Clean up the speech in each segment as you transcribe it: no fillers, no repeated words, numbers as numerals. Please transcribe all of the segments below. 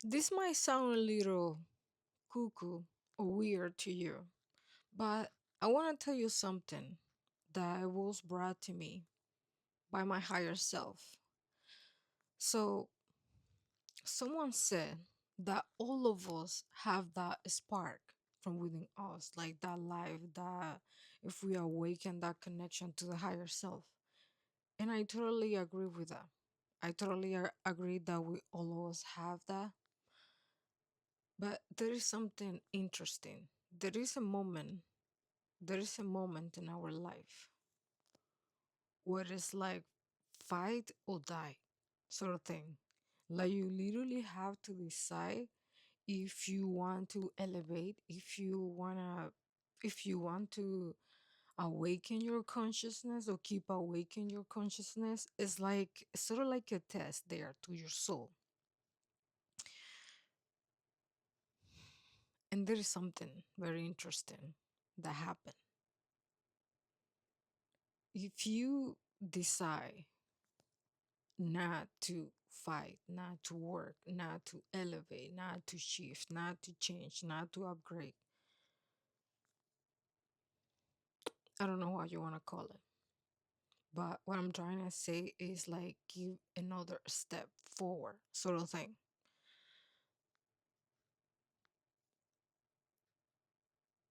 This might sound a little cuckoo or weird to you, but I want to tell you something that was brought to me by my higher self. So, someone said that all of us have that spark from within us, like that life, that if we awaken that connection to the higher self. And I totally agree with that. I totally agree that we all of us have that. But there is something interesting. There is a moment in our life where it's like fight or die sort of thing. Like you literally have to decide if you want to elevate, if you want to awaken your consciousness or keep awaken your consciousness. It's like sort of like a test there to your soul. And there is something very interesting that happened. If you decide not to fight, not to work, not to elevate, not to shift, not to change, not to upgrade, I don't know what you want to call it. But what I'm trying to say is like give another step forward, sort of thing.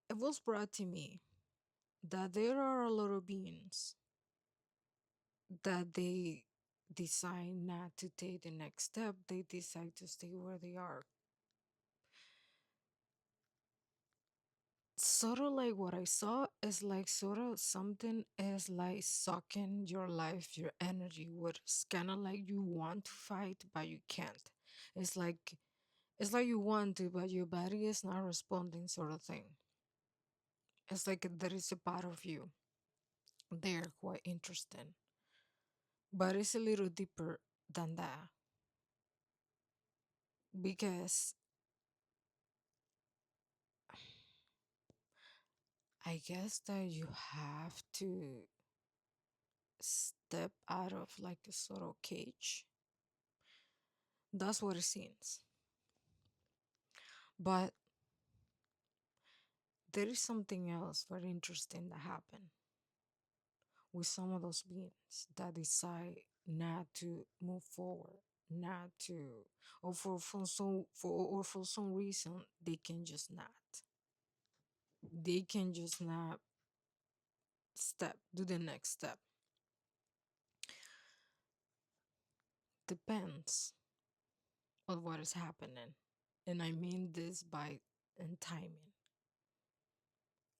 It was brought to me that there are a lot of beings that they decide not to take the next step. They decide to stay where they are. Sort of like what I saw is like sort of something is like sucking your life, your energy, what is kind of like you want to fight, but you can't. It's like it's like you want to, but your body is not responding, sort of thing. It's like there is a part of you there quite interesting, but it's a little deeper than that because I guess that you have to step out of like a sort of cage. That's what it seems. But there is something else very interesting that happened with some of those beings that decide not to move forward, not to, or for some reason they can just not. They can just not do the next step. Depends on what is happening, and I mean this by and timing.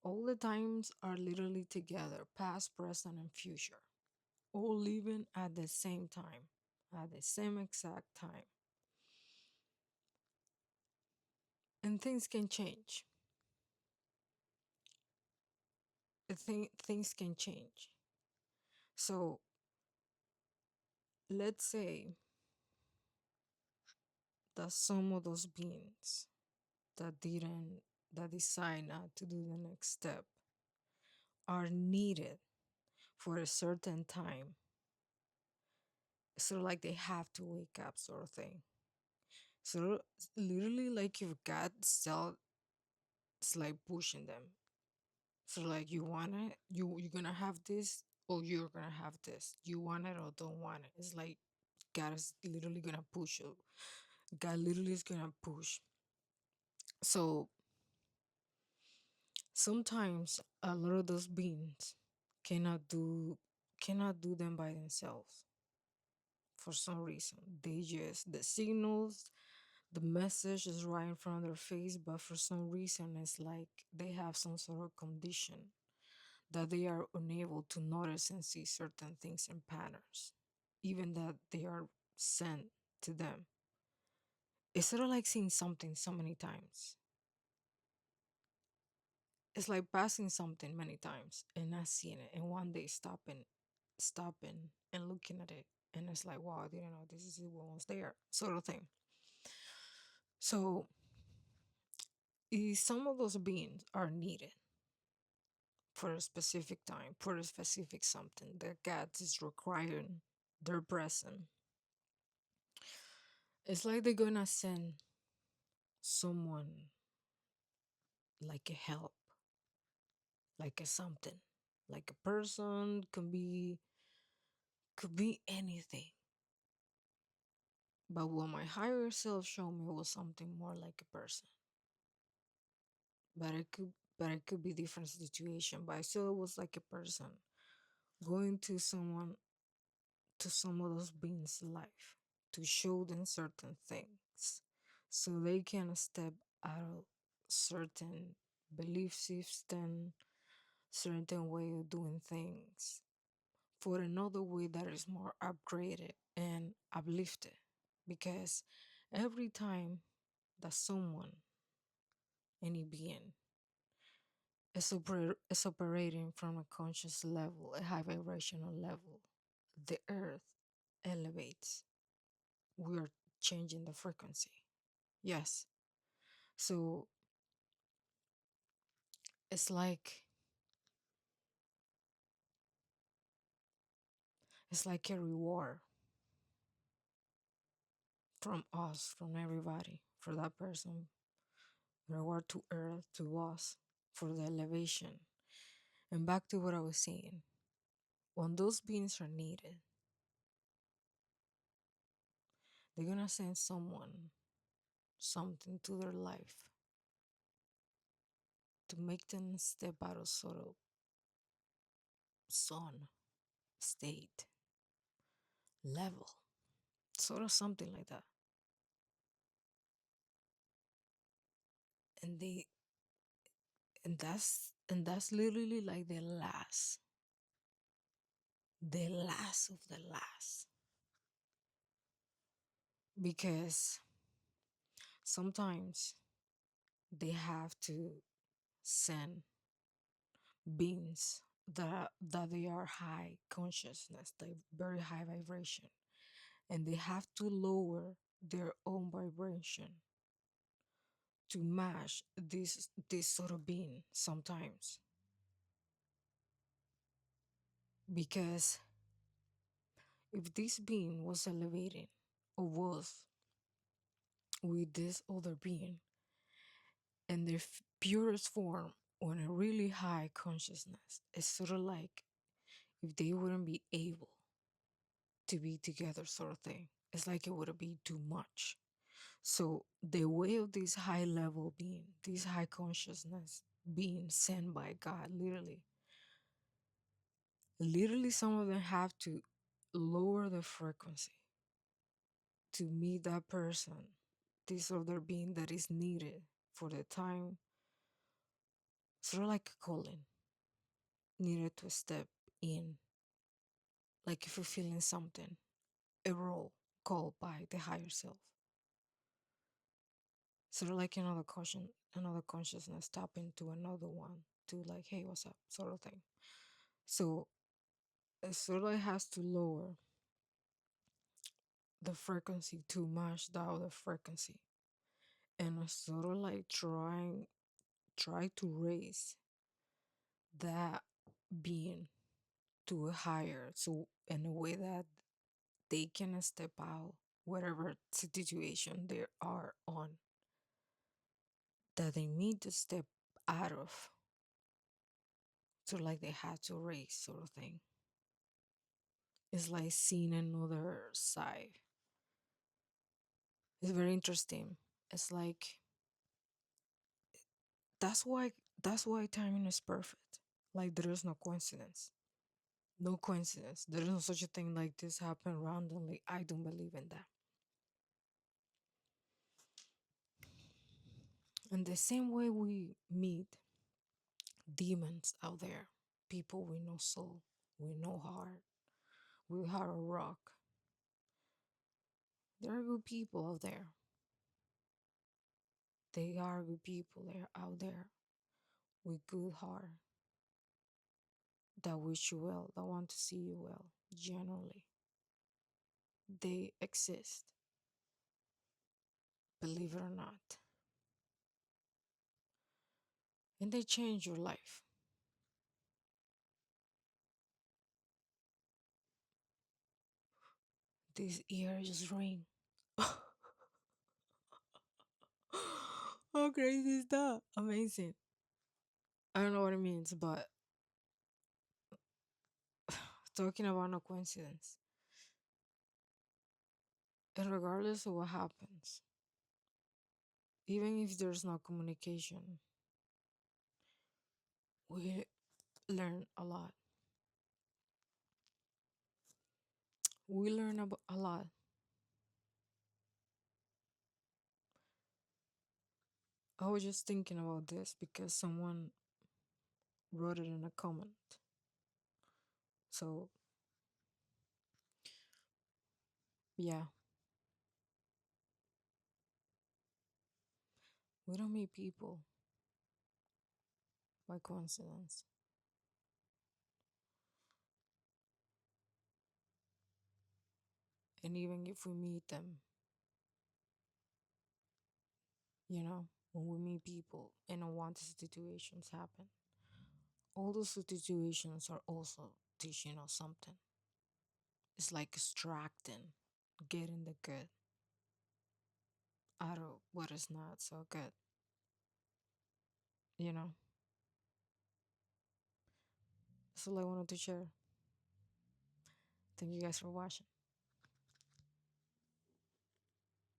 All the times are literally together, past, present, and future, all living at the same time, at the same exact time. And things can change. Things can change. So let's say that some of those beings that decide not to do the next step are needed for a certain time. Sort of like they have to wake up, sort of thing. So literally, like if God still, it's like pushing them. So like you want it, you're gonna have this, or you're gonna have this. You want it or don't want it. It's like God is literally gonna push you. God literally is gonna push. So sometimes a lot of those beings cannot do cannot do them by themselves for some reason. They just the signals, the message is right in front of their face, but for some reason it's like they have some sort of condition that they are unable to notice and see certain things and patterns, even that they are sent to them. It's sort of like seeing something so many times. It's like passing something many times and not seeing it, and one day stopping and looking at it, and it's like, wow, I didn't know this is what was there, sort of thing. So, some of those beings are needed for a specific time, for a specific something that God is requiring their presence. It's like they're gonna send. someone like a help, like a something, like a person could be anything. But what my higher self showed me was something more like a person. But it could be different situation. But I still was like a person going to some of those beings' life to show them certain things so they can step out of certain belief system, certain way of doing things for another way that is more upgraded and uplifted. Because every time that someone, any being, is operating from a conscious level, a high vibrational level, the earth elevates. We are changing the frequency. Yes. So it's like a reward from us, from everybody, for that person, reward to earth, to us, for the elevation. And back to what I was saying. When those beings are needed, they're gonna send someone something to their life to make them step out of sort of zone, state, level, sort of something like that. And they and that's literally like the last of the last. Because sometimes they have to send beings that they are high consciousness, they very high vibration, and they have to lower their own vibration to match this sort of being sometimes. Because if this being was elevating or was with this other being in their purest form on a really high consciousness, it's sort of like if they wouldn't be able to be together, sort of thing. It's like it would be too much. So the way of this high level being, this high consciousness being sent by God, literally some of them have to lower the frequency to meet that person, this other being that is needed for the time, sort of like a calling, needed to step in, like if you're feeling something, a role called by the higher self. Sort of like another consciousness tap into another one to like, hey, what's up, sort of thing. So it sort of like has to lower the frequency to match the other frequency, and I sort of like try to raise that being to a higher, so in a way that they can step out whatever situation they are on, that they need to step out of, so like they had to raise, sort of thing. It's like seeing another side. It's very interesting. It's like that's why that's why timing is perfect. Like there is no coincidence. No coincidence. There is no such a thing like this happen randomly. I don't believe in that. And the same way we meet demons out there, people with no soul, with no heart, with heart of rock. There are good people out there. They are good people. They're out there with good heart that wish you well, that want to see you well. Generally, they exist. Believe it or not, and they change your life. These ears ring. How crazy is that? Amazing. I don't know what it means, but talking about no coincidence. And regardless of what happens, even if there's no communication, we learn a lot. We learn about a lot. I was just thinking about this because someone wrote it in a comment. So, yeah, we don't meet people by coincidence. And even if we meet them, when we meet people and unwanted situations happen, all those situations are also teaching us something. It's like extracting, getting the good out of what is not so good, you know? That's all I wanted to share. Thank you guys for watching.